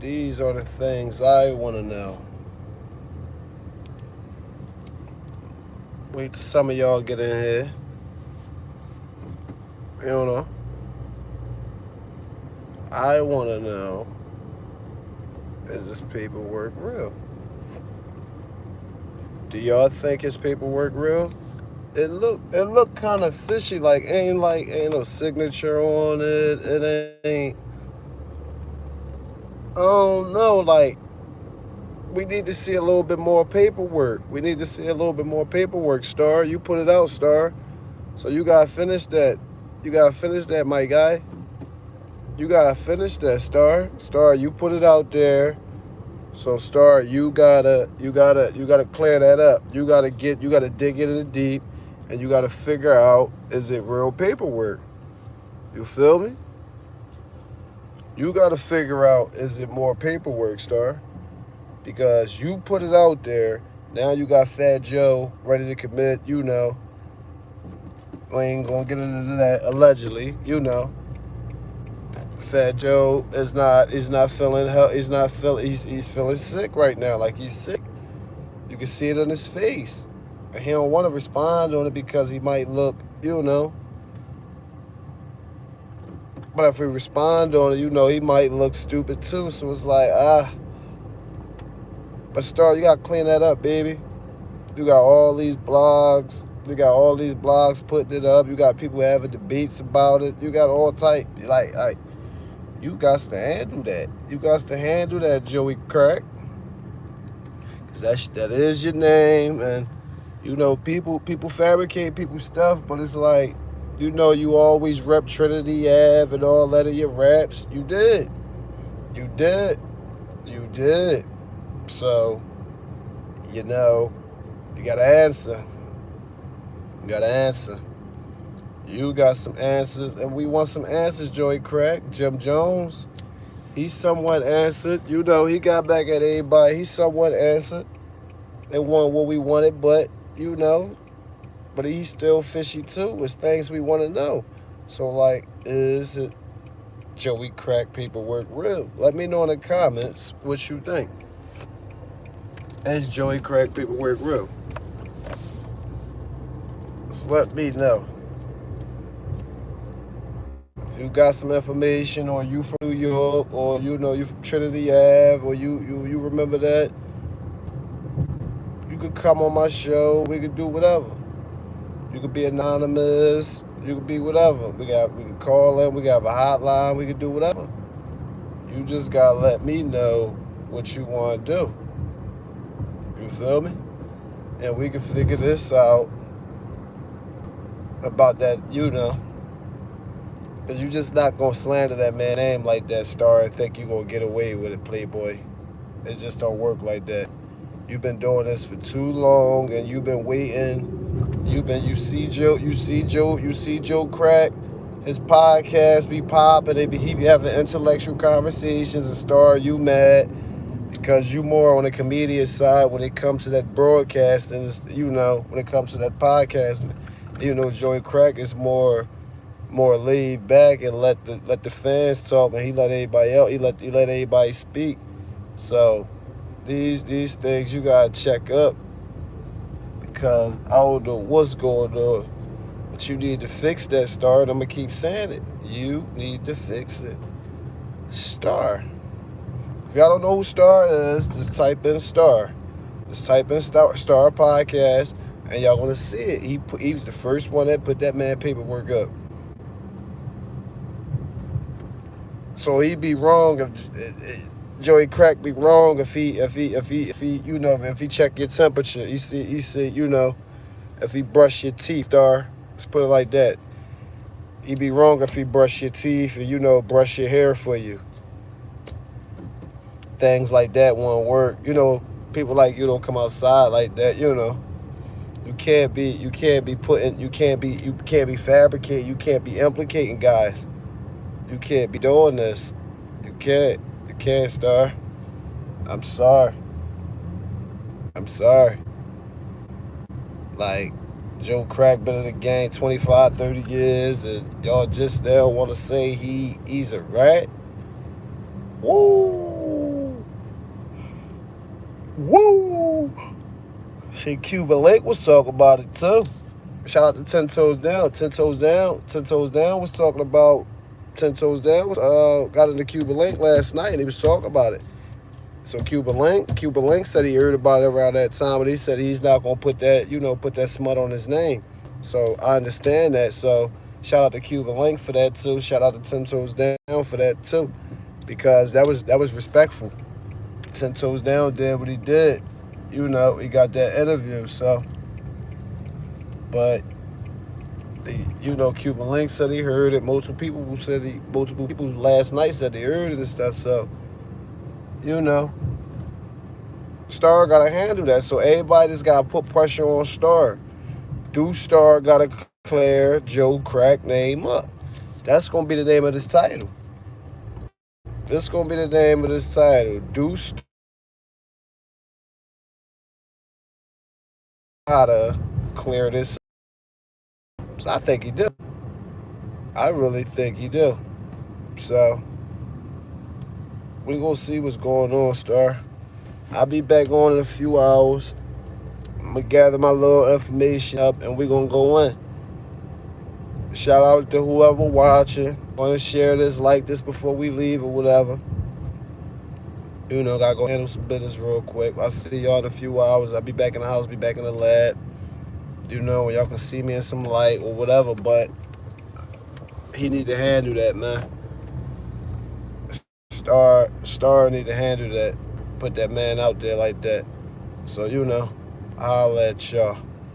These are the things I want to know. Wait till some of y'all get in here. You know, I want to know, is this paperwork real? Do y'all think his paperwork real? It look kind of fishy. Ain't no signature on it. It ain't. I don't know. We need to see a little bit more paperwork. We need to see a little bit more paperwork. Star, you put it out, Star. So you gotta finish that. You gotta finish that, my guy. You gotta finish that, Star. Star, you put it out there. So Star, you gotta clear that up. You gotta dig into the deep, and you gotta figure out, is it real paperwork? You feel me? You gotta figure out, is it more paperwork, Star? Because you put it out there. Now you got Fat Joe ready to commit. We ain't gonna get into that allegedly. Fat Joe is not feeling hell. He's feeling sick right now. Like he's sick. You can see it on his face. And he don't want to respond on it because he might look, but if we respond on it, he might look stupid too. So it's like, but Star, you gotta clean that up, baby. You got all these blogs. You got all these blogs putting it up. You got people having debates about it. You got all type, you got to handle that. You got to handle that, Joey Crack. Cause that is your name, and people fabricate people's stuff, but it's like, you always rep Trinity Ave and all that in your raps. You did, you did, you did. So you know, you gotta answer. You gotta answer. You got some answers, and we want some answers, Joey Crack. Jim Jones, he somewhat answered. He got back at everybody. He somewhat answered. They want what we wanted, but he's still fishy too. It's things we want to know. So, is it Joey Crack paperwork real? Let me know in the comments what you think. Is Joey Crack paperwork real? Just let me know. If you got some information, or you from New York, or you from Trinity Ave, or you remember that, you could come on my show. We could do whatever. You could be anonymous. You could be whatever. We could call in. We got a hotline. We could do whatever. You just gotta let me know what you want to do. You feel me? And we can figure this out about that. Because you just not gonna slander that man name like that, Star, and think you gonna get away with it, Playboy. It just don't work like that. You've been doing this for too long, and you've been waiting. You see Joe Crack, his podcast be popping. He be having intellectual conversations, and Star, you mad because you more on the comedian side when it comes to that broadcasting. When it comes to that podcasting, Joey Crack is more laid back and let the fans talk, and he let everybody else. He let everybody speak. So these things you gotta check up, because I don't know what's going on. But you need to fix that, Star. And I'm gonna keep saying it. You need to fix it, Star. If y'all don't know who Star is, just type in Star. Just type in Star Podcast, and y'all gonna see it. He was the first one that put that man paperwork up. So he'd be wrong if Joey Crack be wrong if he check your temperature. He see if he brush your teeth, Star. Let's put it like that. He'd be wrong if he brush your teeth and brush your hair for you. Things like that won't work. People like you don't come outside like that. You can't be fabricating. You can't be implicating guys. You can't be doing this. You can't, Star. I'm sorry. I'm sorry. Like, Joe Crack been in the game 25, 30 years, and y'all just now want to say he's a rat? Woo! Woo! See, Cuba Lake was talking about it too. Shout out to 10 Toes Down. 10 Toes Down. 10 Toes Down was talking about 10 Toes Down was got into Cuba Link last night and he was talking about it. So Cuba Link said he heard about it around that time, but he said he's not gonna put that, put that smut on his name. So I understand that. So shout out to Cuba Link for that too. Shout out to 10 Toes Down for that too. Because that was respectful. 10 Toes Down did what he did. He got that interview. So but Cuban Link said he heard it. Multiple people last night said they heard it and stuff. So, you know, Star gotta handle that. So everybody just gotta put pressure on Star. Do Star gotta clear Joe Crack name up? That's gonna be the name of this title. This gonna be the name of this title. Do Star gotta clear this? So I think he do. I really think he do. So we gonna see what's going on, Star. I'll be back on in a few hours. I'm gonna gather my little information up and we're gonna go in. Shout out to whoever watching. Wanna share this, like this before we leave or whatever. Gotta go handle some business real quick. I'll see y'all in a few hours. I'll be back in the house, be back in the lab. When y'all can see me in some light or whatever, but he need to handle that, man. Star need to handle that. Put that man out there like that. So, I'll let y'all.